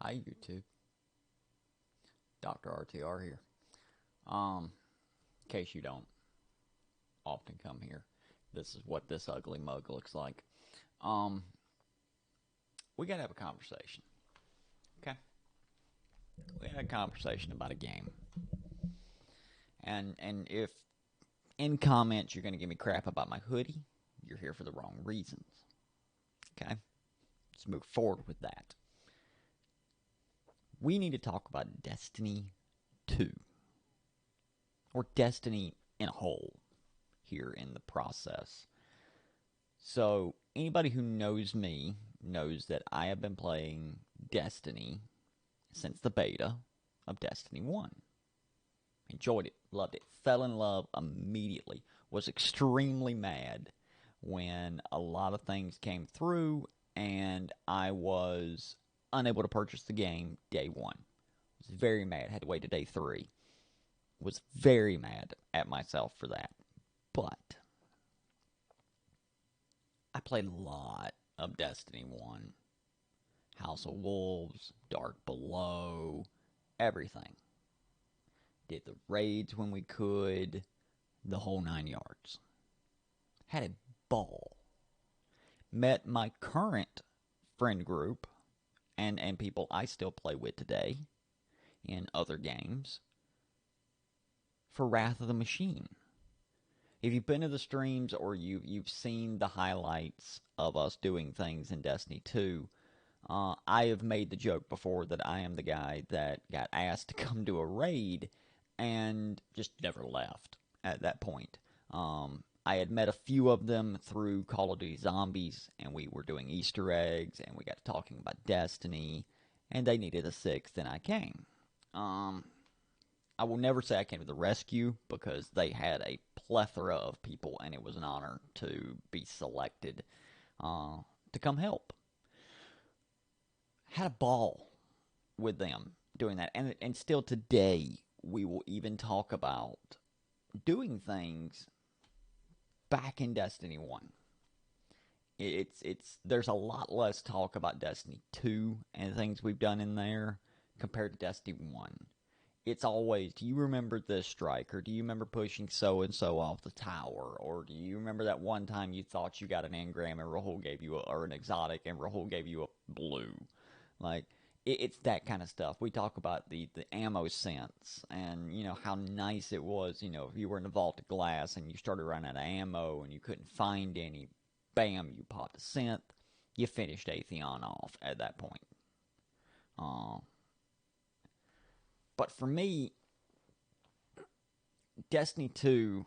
Hi YouTube, Dr. RTR here. In case you don't often come here, this is what this ugly mug looks like. Um, we gotta have a conversation, okay? We gotta have a conversation about a game, and if in comments you're gonna give me crap about my hoodie, you're here for the wrong reasons, okay? Let's move forward with that. We need to talk about Destiny 2, or Destiny in a whole here in the process. So, anybody who knows me knows that I have been playing Destiny since the beta of Destiny 1. Enjoyed it, loved it, fell in love immediately, was extremely mad when a lot of things came through and I was unable to purchase the game day one. Was very mad, had to wait to day three. Was very mad at myself for that. But I played a lot of Destiny 1. House of Wolves, Dark Below, everything. Did the raids when we could, the whole 9 yards. Had a ball. Met my current friend group and people I still play with today in other games for Wrath of the Machine. If you've been to the streams or you've seen the highlights of us doing things in Destiny 2, I have made the joke before that I am the guy that got asked to come to a raid and just never left at that point. I had met a few of them through Call of Duty Zombies, and we were doing Easter eggs, and we got to talking about Destiny, and they needed a sixth, and I came. I will never say I came to the rescue because they had a plethora of people, and it was an honor to be selected to come help. Had a ball with them doing that, and still today we will even talk about doing things back in Destiny 1. It's there's a lot less talk about Destiny 2 and things we've done in there compared to Destiny 1. It's always, do you remember this strike, or do you remember pushing so and so off the tower, or do you remember that one time you thought you got an engram and Rahul gave you or an exotic and Rahul gave you a blue? Like, it's that kind of stuff. We talk about the ammo sense and, how nice it was, if you were in a vault of glass and you started running out of ammo and you couldn't find any, bam, you popped a synth, you finished Atheon off at that point. Uh, but for me, Destiny 2,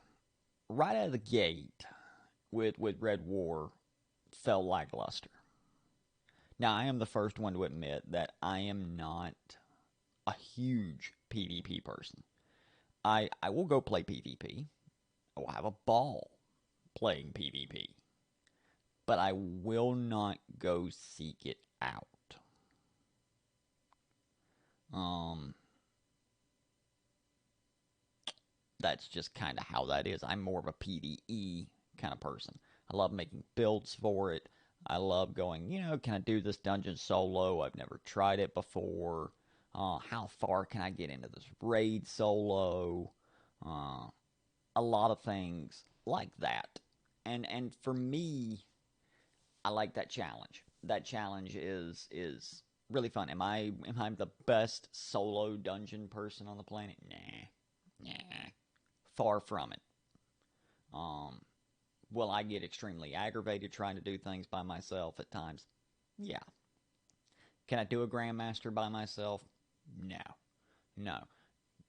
right out of the gate with Red War, fell lackluster. Now, I am the first one to admit that I am not a huge PvP person. I will go play PvP. I will have a ball playing PvP. But I will not go seek it out. Um, that's just kind of how that is. I'm more of a PvE kind of person. I love making builds for it. I love going, can I do this dungeon solo? I've never tried it before. How far can I get into this raid solo? Uh, a lot of things like that. And for me, I like that challenge. That challenge is really fun. Am I the best solo dungeon person on the planet? Nah. Far from it. Um, will I get extremely aggravated trying to do things by myself at times? Yeah. Can I do a Grandmaster by myself? No. No.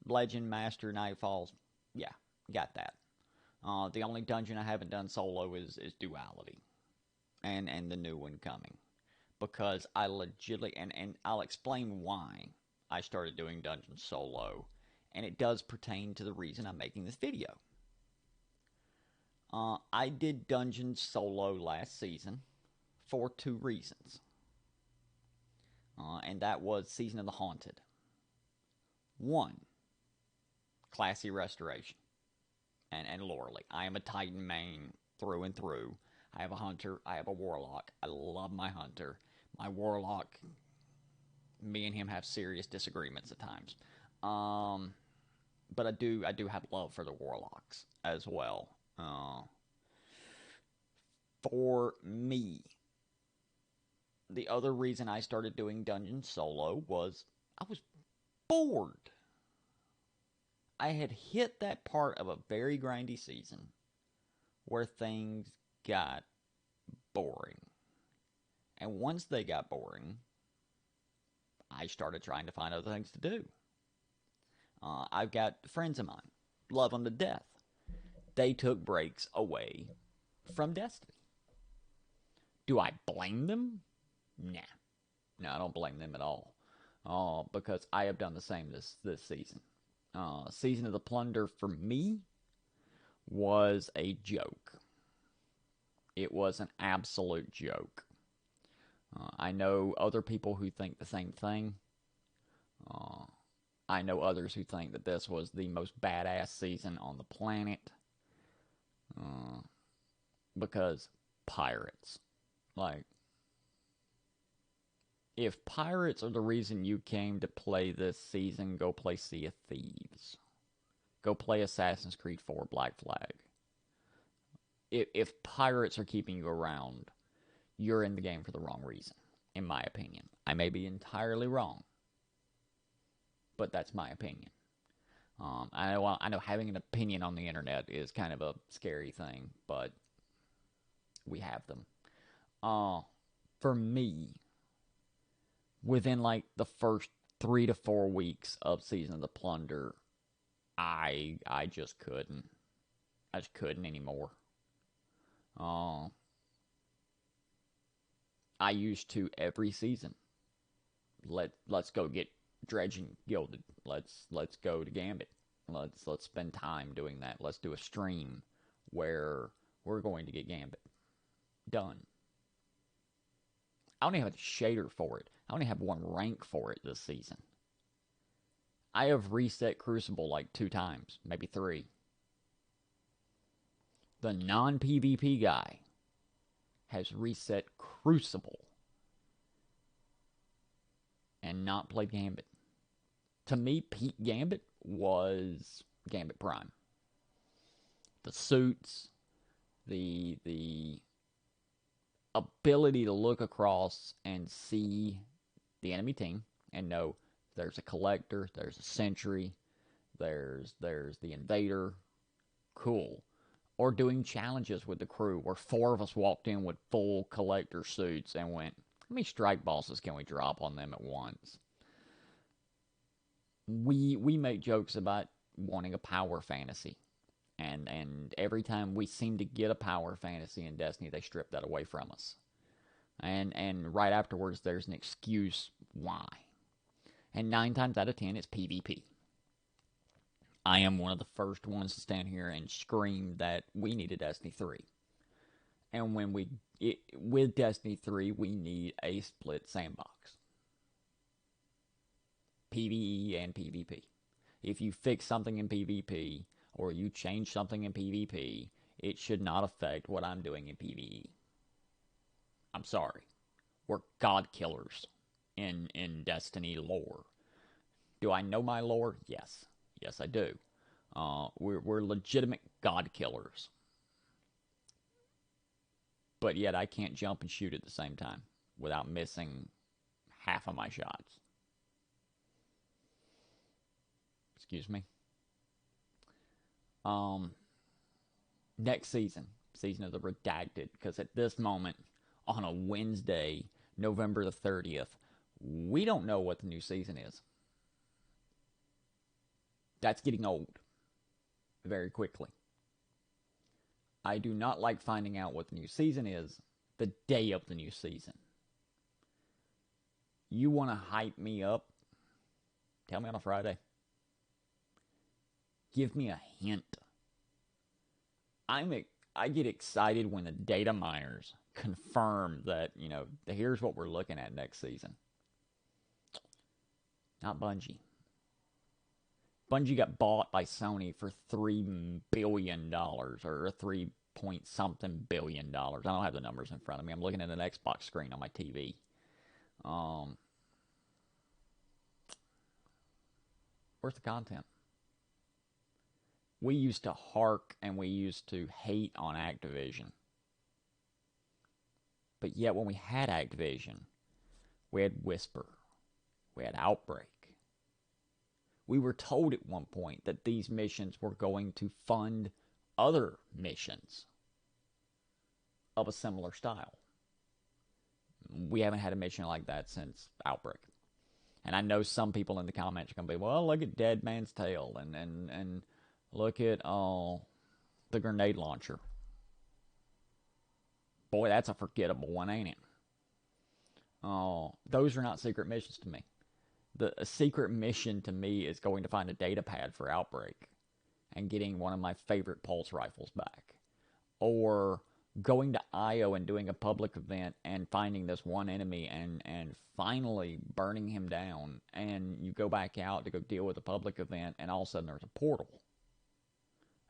Legend Master Nightfalls? Yeah, got that. The only dungeon I haven't done solo is Duality, and the new one coming, because I legitimately and I'll explain why I started doing dungeons solo, and it does pertain to the reason I'm making this video. I did dungeons solo last season for two reasons, and that was Season of the Haunted. One, classy restoration, and lorely. I am a Titan main through and through. I have a hunter. I have a warlock. I love my hunter. My warlock Me and him have serious disagreements at times. Um, but I do have love for the warlocks as well. For me, the other reason I started doing dungeon solo was I was bored. I had hit that part of a very grindy season where things got boring. And once they got boring, I started trying to find other things to do. I've got friends of mine, love them to death. They took breaks away from Destiny. Do I blame them? Nah. No, I don't blame them at all. Because I have done the same this season. Season of the Plunder for me was a joke. It was an absolute joke. I know other people who think the same thing. Uh, I know others who think that this was the most badass season on the planet. Uh, because pirates. Like, if pirates are the reason you came to play this season, go play Sea of Thieves. Go play Assassin's Creed 4 Black Flag. If pirates are keeping you around, you're in the game for the wrong reason, in my opinion. I may be entirely wrong, but that's my opinion. I know having an opinion on the internet is kind of a scary thing, but we have them. For me, within like the first 3 to 4 weeks of Season of the Plunder, I just couldn't. I just couldn't anymore. I used to every season. Let's go get dredging gilded. Let's go to Gambit. Let's spend time doing that. Let's do a stream where we're going to get Gambit done. I only have a shader for it. I only have one rank for it this season. I have reset Crucible like 2 times, maybe 3. The non-PvP guy has reset Crucible and not played Gambit. To me, peak Gambit was Gambit Prime. The suits, the ability to look across and see the enemy team and know there's a collector, there's a sentry, there's the invader. Cool. Or doing challenges with the crew where 4 of us walked in with full collector suits and went, how many strike bosses can we drop on them at once? We make jokes about wanting a power fantasy. And every time we seem to get a power fantasy in Destiny, they strip that away from us. And right afterwards, there's an excuse why. And 9 times out of 10, it's PvP. I am one of the first ones to stand here and scream that we need a Destiny 3. And with Destiny 3, we need a split sandbox. PvE and PvP. If you fix something in PvP, or you change something in PvP, it should not affect what I'm doing in PvE. I'm sorry. We're god killers in Destiny lore. Do I know my lore? Yes. Yes, I do. We're legitimate god killers. But yet I can't jump and shoot at the same time without missing half of my shots. Excuse me. Next season of the Redacted, because at this moment, on a Wednesday, November the 30th, we don't know what the new season is. That's getting old very quickly. I do not like finding out what the new season is the day of the new season. You want to hype me up? Tell me on a Friday. Give me a hint. I get excited when the data miners confirm that, here's what we're looking at next season. Not Bungie. Bungie got bought by Sony for $3 billion or 3 point something billion dollars. I don't have the numbers in front of me. I'm looking at an Xbox screen on my TV. Where's the content? We used to hark and we used to hate on Activision. But yet when we had Activision, we had Whisper, we had Outbreak. We were told at one point that these missions were going to fund other missions of a similar style. We haven't had a mission like that since Outbreak. And I know some people in the comments are going to be, well, look at Dead Man's Tale and look at the grenade launcher. Boy, that's a forgettable one, ain't it? Those are not secret missions to me. A secret mission to me is going to find a data pad for Outbreak and getting one of my favorite pulse rifles back. Or going to IO and doing a public event and finding this one enemy and finally burning him down. And you go back out to go deal with a public event and all of a sudden there's a portal.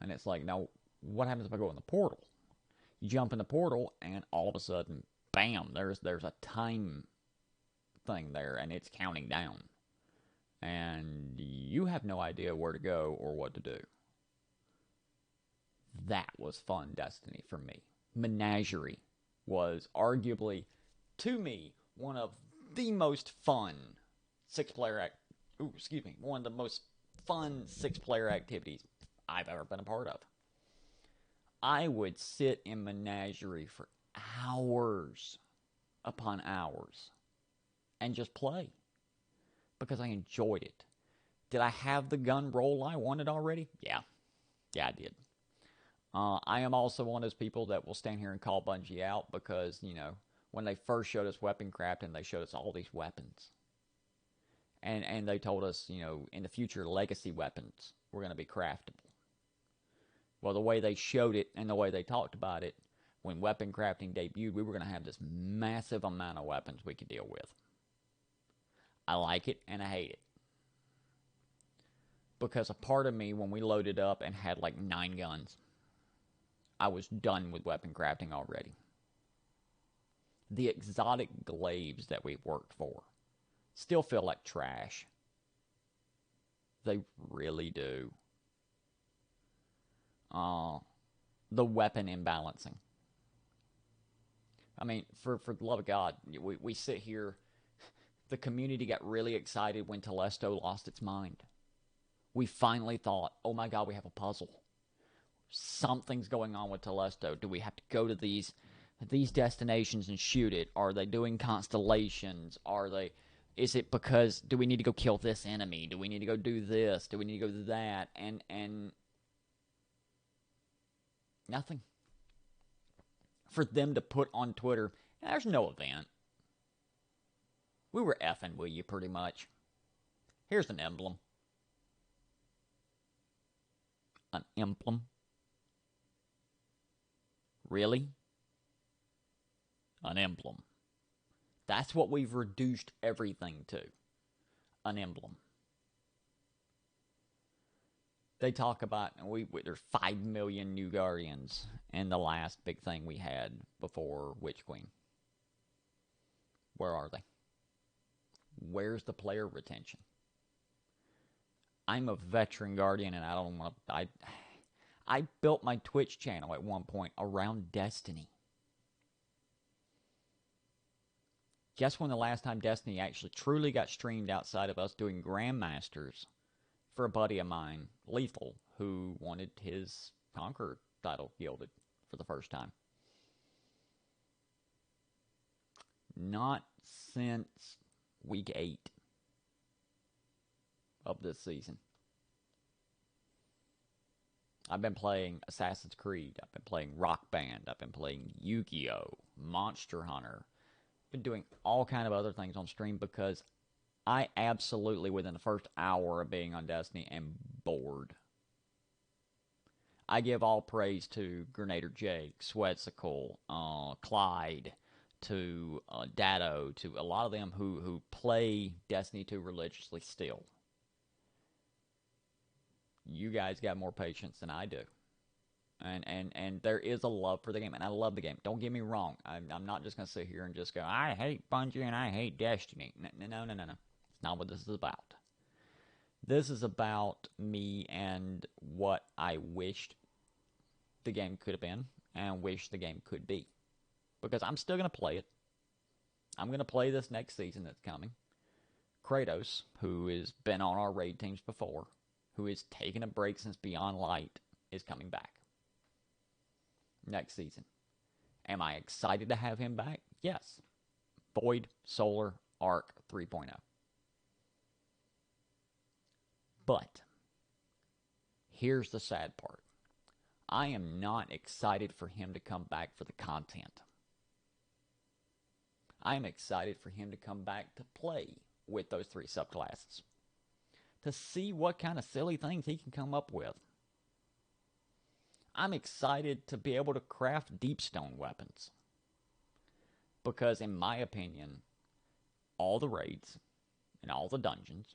And it's like, now, what happens if I go in the portal? You jump in the portal and all of a sudden, bam, there's a time thing there and it's counting down. And you have no idea where to go or what to do. That was fun Destiny for me. Menagerie was arguably, to me, one of the most fun one of the most fun six-player activities I've ever been a part of. I would sit in Menagerie for hours upon hours and just play because I enjoyed it. Did I have the gun roll I wanted already? Yeah, I did. I am also one of those people that will stand here and call Bungie out because, when they first showed us weapon crafting, they showed us all these weapons. And they told us, in the future, legacy weapons were going to be craftable. Well, the way they showed it and the way they talked about it, when weapon crafting debuted, we were going to have this massive amount of weapons we could deal with. I like it and I hate it. Because a part of me, when we loaded up and had like 9 guns, I was done with weapon crafting already. The exotic glaives that we worked for still feel like trash. They really do. The weapon imbalancing. I mean, for the love of God, we sit here. The community got really excited when Telesto lost its mind. We finally thought, oh my God, we have a puzzle. Something's going on with Telesto. Do we have to go to these destinations and shoot it? Are they doing constellations? Is it because, do we need to go kill this enemy? Do we need to go do this? Do we need to go do that? And nothing. For them to put on Twitter, there's no event. We were effing with you pretty much. Here's an emblem. An emblem? Really? An emblem. That's what we've reduced everything to. An emblem. They talk about, there's 5 million new Guardians in the last big thing we had before Witch Queen. Where are they? Where's the player retention? I'm a veteran Guardian and I don't want to... I built my Twitch channel at one point around Destiny. Guess when the last time Destiny actually truly got streamed outside of us doing Grandmasters for a buddy of mine, Lethal, who wanted his Conqueror title gilded for the first time? Not since week 8 of this season. I've been playing Assassin's Creed. I've been playing Rock Band. I've been playing Yu-Gi-Oh! Monster Hunter. I've been doing all kind of other things on stream because I absolutely, within the first hour of being on Destiny, am bored. I give all praise to Grenader Jake, Sweatsicle, Clyde, to Datto, to a lot of them who play Destiny 2 religiously still. You guys got more patience than I do. And there is a love for the game, and I love the game. Don't get me wrong. I'm not just going to sit here and just go, I hate Bungie and I hate Destiny. No. It's not what this is about. This is about me and what I wished the game could have been and wish the game could be. Because I'm still going to play it. I'm going to play this next season that's coming. Kratos, who has been on our raid teams before, who has taken a break since Beyond Light, is coming back next season. Am I excited to have him back? Yes. Void, Solar, Arc 3.0. But here's the sad part. I am not excited for him to come back for the content. I am excited for him to come back to play with those 3 subclasses. To see what kind of silly things he can come up with. I'm excited to be able to craft deep stone weapons. Because in my opinion, all the raids and all the dungeons,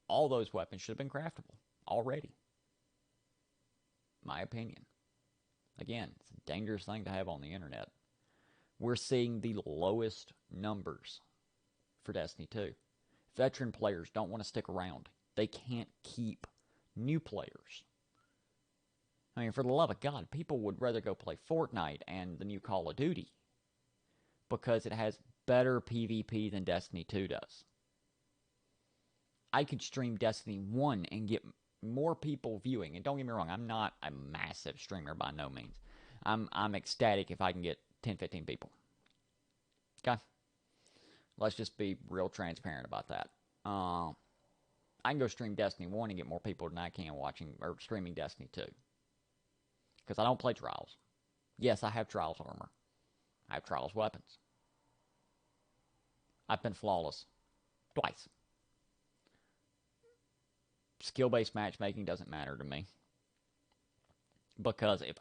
all those weapons should have been craftable already. My opinion. Again, it's a dangerous thing to have on the internet. We're seeing the lowest numbers for Destiny 2. Veteran players don't want to stick around. They can't keep new players. I mean, for the love of God, people would rather go play Fortnite and the new Call of Duty because it has better PvP than Destiny 2 does. I could stream Destiny 1 and get more people viewing. And don't get me wrong, I'm not a massive streamer by no means. I'm ecstatic if I can get 10, 15 people. Okay? Let's just be real transparent about that. I can go stream Destiny 1 and get more people than I can watching or streaming Destiny 2. Because I don't play Trials. Yes, I have Trials armor. I have Trials weapons. I've been flawless twice. Skill-based matchmaking doesn't matter to me. Because if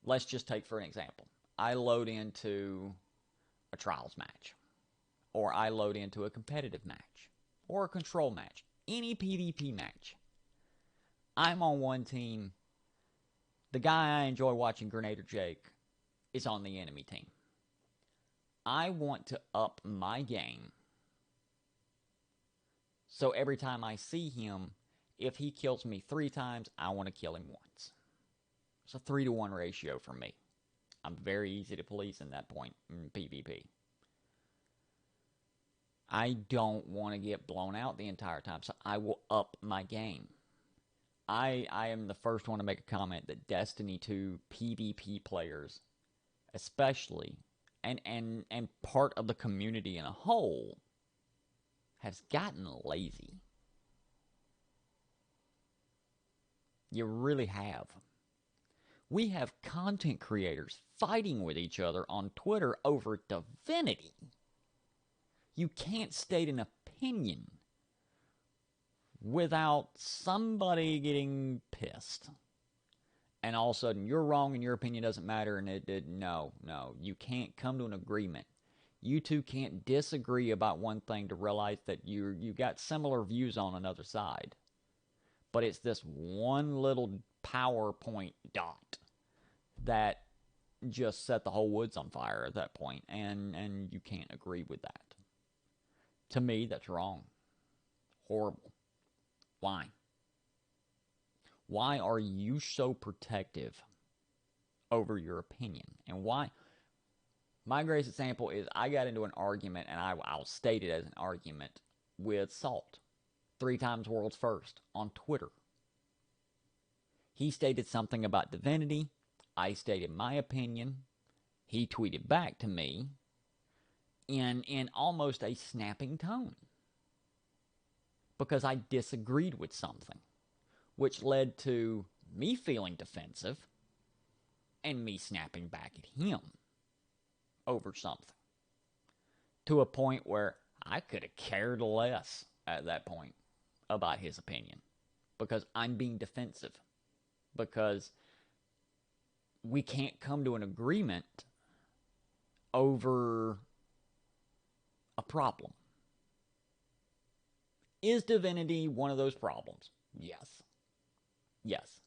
let's just take for an example. I load into a Trials match. Or I load into a competitive match. Or a control match. Any PvP match. I'm on one team. The guy I enjoy watching, Grenadier Jake, is on the enemy team. I want to up my game. So every time I see him, if he kills me 3 times, I want to kill him once. It's a 3-to-1 ratio for me. I'm very easy to police in that point in PvP. I don't want to get blown out the entire time, so I will up my game. I am the first one to make a comment that Destiny 2 PvP players, especially, and part of the community in a whole, has gotten lazy. You really have. We have content creators fighting with each other on Twitter over Divinity. You can't state an opinion without somebody getting pissed. And all of a sudden, you're wrong and your opinion doesn't matter. And no. You can't come to an agreement. You two can't disagree about one thing to realize that you got similar views on another side. But it's this one little PowerPoint dot that just set the whole woods on fire at that point. And you can't agree with that. To me, that's wrong. Horrible. Why? Why are you so protective over your opinion? And why? My greatest example is I got into an argument, and I'll state it as an argument, with Salt. 3 times world's first on Twitter. He stated something about Divinity. I stated my opinion. He tweeted back to me in almost a snapping tone. Because I disagreed with something. Which led to me feeling defensive and me snapping back at him over something. To a point where I could have cared less at that point about his opinion. Because I'm being defensive. Because we can't come to an agreement over a problem. Is Divinity one of those problems? Yes. Yes.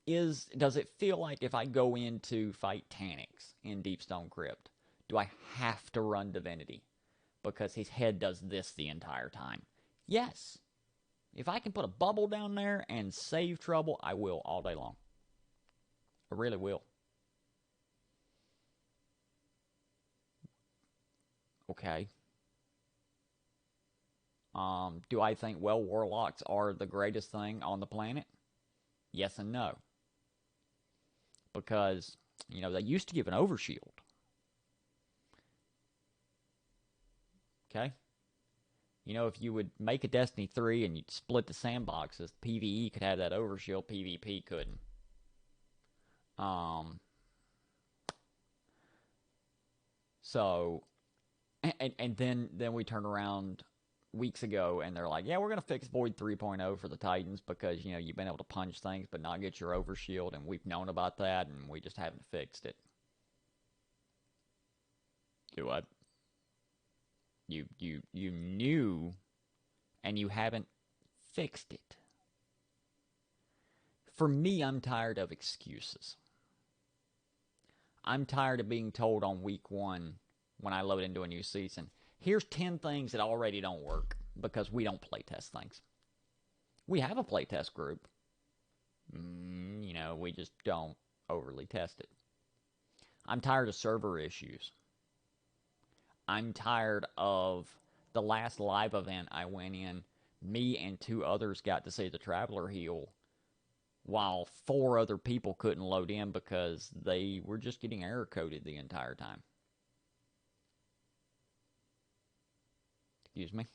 Does it feel like if I go in to fight Taniks in Deepstone Crypt, do I have to run Divinity? Because his head does this the entire time. Yes. If I can put a bubble down there and save trouble, I will all day long. I really will. Okay. Do I think warlocks are the greatest thing on the planet? Yes and no. Because, they used to give an overshield. Okay? If you would make a Destiny 3 and you'd split the sandboxes, PvE could have that overshield, PvP couldn't. So, and then we turn around weeks ago and they're like, yeah, we're going to fix Void 3.0 for the Titans because, you've been able to punch things but not get your overshield, and we've known about that and we just haven't fixed it. Do what? You knew and you haven't fixed it. For me, I'm tired of excuses. I'm tired of being told on week 1 when I load into a new season, here's 10 things that already don't work because we don't playtest things. We have a playtest group. We just don't overly test it. I'm tired of server issues. I'm tired of the last live event I went in. Me and 2 others got to see the Traveler heal, while 4 other people couldn't load in because they were just getting error coded the entire time. Excuse me.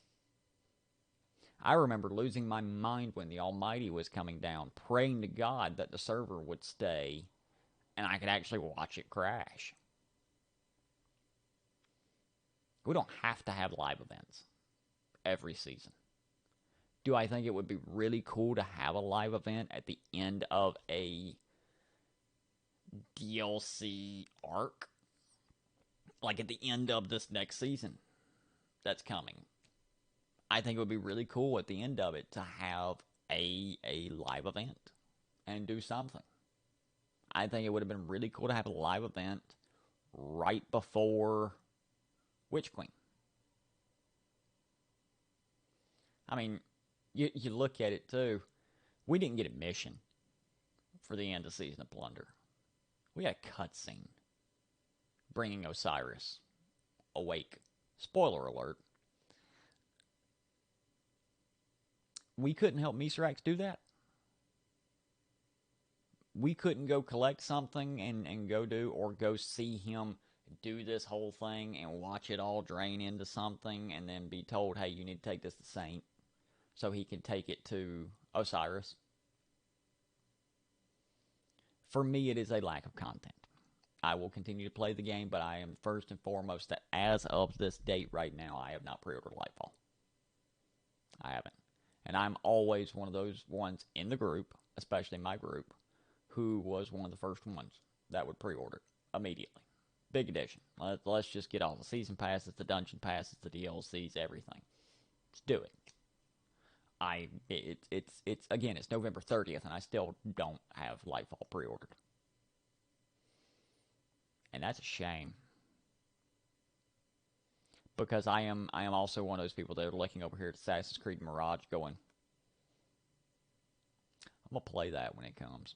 I remember losing my mind when the Almighty was coming down, praying to God that the server would stay and I could actually watch it crash. We don't have to have live events every season. Do I think it would be really cool to have a live event at the end of a DLC arc? Like at the end of this next season that's coming. I think it would be really cool at the end of it to have a live event and do something. I think it would have been really cool to have a live event right before Witch Queen. I mean, you look at it too. We didn't get a mission for the end of Season of Plunder. We got a cutscene bringing Osiris awake. Spoiler alert. We couldn't help Misrax do that. We couldn't go collect something and go do, or go see him do this whole thing and watch it all drain into something and then be told, hey, you need to take this to Saint so he can take it to Osiris. For me, it is a lack of content. I will continue to play the game, but I am first and foremost that as of this date right now, I have not pre-ordered Lightfall. I haven't. And I'm always one of those ones in the group, especially my group, who was one of the first ones that would pre-order immediately. Big edition. Let's just get all the season passes, the dungeon passes, the DLCs, everything. Let's do it. It's again, it's November 30th, and I still don't have Lightfall pre-ordered. And that's a shame. Because I am also one of those people that are looking over here at Assassin's Creed Mirage going, I'm going to play that when it comes.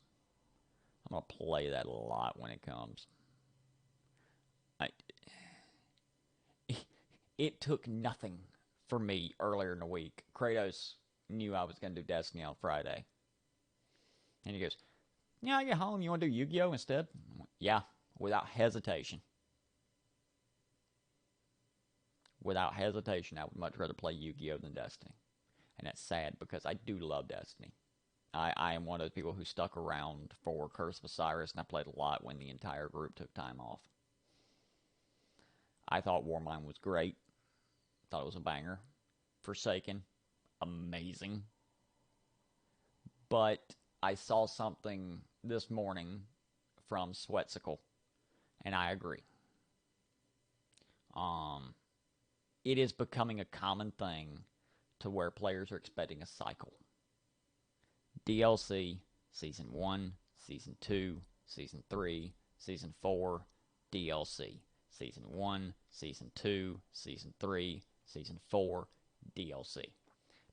I'm going to play that a lot when it comes. It took nothing for me earlier in the week. Kratos knew I was going to do Destiny on Friday. And he goes, yeah, I get home. You want to do Yu-Gi-Oh instead? Like, yeah, without hesitation. Without hesitation, I would much rather play Yu-Gi-Oh than Destiny. And that's sad because I do love Destiny. I am one of those people who stuck around for Curse of Osiris, and I played a lot when the entire group took time off. I thought Warmind was great. Thought it was a banger. Forsaken, amazing. But I saw something this morning from Swetsicle, and I agree. It is becoming a common thing to where players are expecting a cycle. DLC, Season 1, Season 2, Season 3, Season 4, DLC. Season 1, Season 2, Season 3, Season 4, DLC.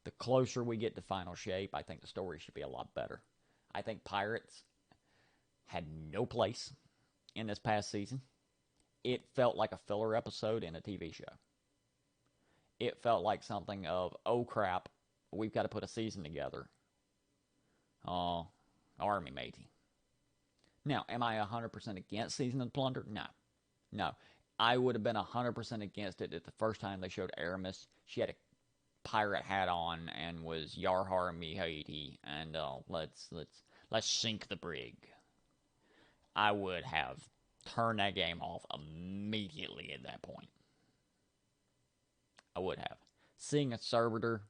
The closer we get to final shape, I think the story should be a lot better. I think Pirates had no place in this past season. It felt like a filler episode in a TV show. It felt like something of, oh crap, we've got to put a season together. Army matey. Now, am I 100% against Season of the Plunder? No. No. I would have been 100% against it at the first time they showed Aramis. She had a pirate hat on and was Yarhar Mihati, and let's sink the brig. I would have turned that game off immediately at that point. I would have. Seeing a servitor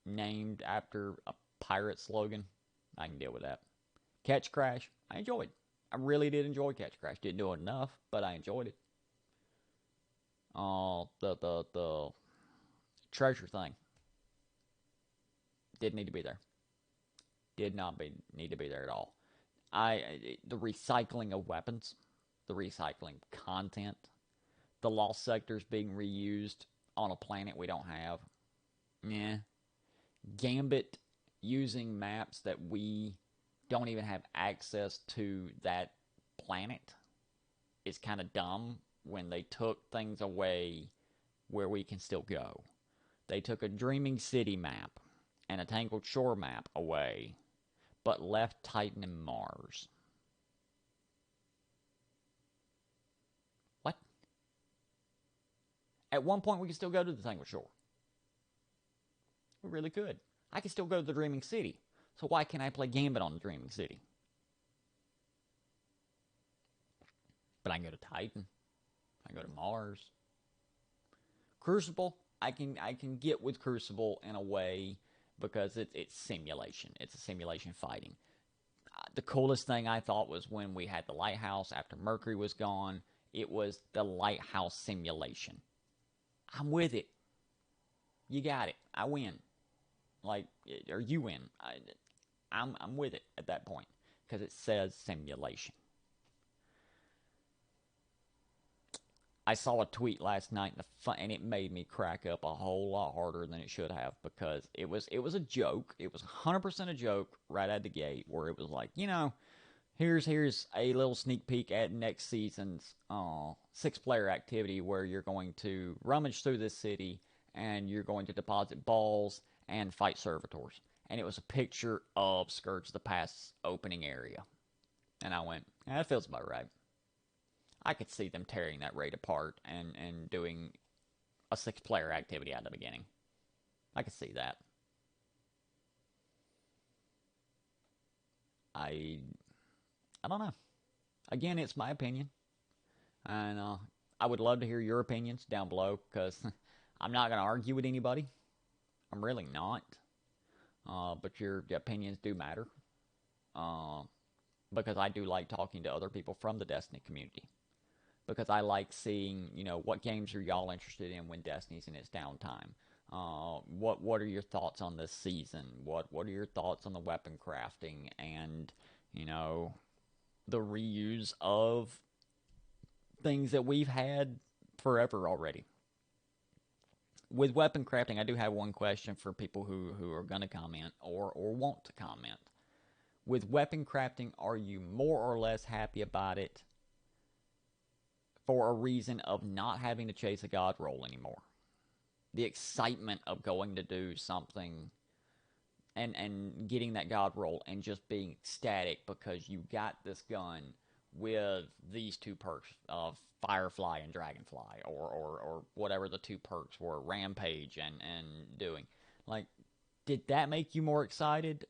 named after a pirate slogan, I can deal with that. Catch Crash, I enjoyed. I really did enjoy Catch Crash. Didn't do it enough, but I enjoyed it. The treasure thing didn't need to be there. Did not need to be there at all. The recycling of weapons, the recycling content, the lost sectors being reused on a planet we don't have. Yeah. Gambit using maps that we don't even have access to that planet is kind of dumb when they took things away where we can still go. They took a Dreaming City map and a Tangled Shore map away, but left Titan and Mars. What? At one point, we could still go to the Tangled Shore. We really could. I could still go to the Dreaming City. So why can't I play Gambit on the Dreaming City? But I can go to Titan. I can go to Mars. Crucible, I can get with Crucible in a way because it's simulation. It's a simulation fighting. The coolest thing I thought was when we had the lighthouse after Mercury was gone. It was the lighthouse simulation. I'm with it. You got it. I win. Or you win. I'm with it at that point because it says simulation. I saw a tweet last night and it made me crack up a whole lot harder than it should have because it was a joke. It was 100% a joke right out of the gate where it was like, here's a little sneak peek at next season's 6-player activity where you're going to rummage through this city and you're going to deposit balls and fight servitors. And it was a picture of Scourge of the Past's opening area. And I went, that feels about right. I could see them tearing that raid apart and doing a 6-player activity at the beginning. I could see that. I don't know. Again, it's my opinion. And I would love to hear your opinions down below because I'm not going to argue with anybody. I'm really not. But your opinions do matter. Because I do like talking to other people from the Destiny community. Because I like seeing, what games are y'all interested in when Destiny's in its downtime? What are your thoughts on this season? What are your thoughts on the weapon crafting and, the reuse of things that we've had forever already? With weapon crafting, I do have one question for people who are going to comment or want to comment. With weapon crafting, are you more or less happy about it for a reason of not having to chase a god roll anymore? The excitement of going to do something and getting that god roll and just being ecstatic because you got this gun with these 2 perks of Firefly and Dragonfly or whatever the 2 perks were, Rampage and doing. Did that make you more excited?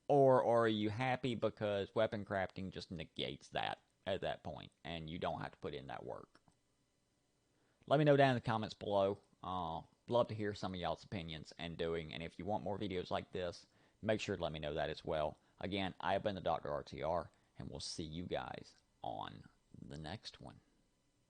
Or are you happy because weapon crafting just negates that at that point and you don't have to put in that work? Let me know down in the comments below. Love to hear some of y'all's opinions and doing. And if you want more videos like this, make sure to let me know that as well. Again, I have been the Dr. RTR, and we'll see you guys on the next one.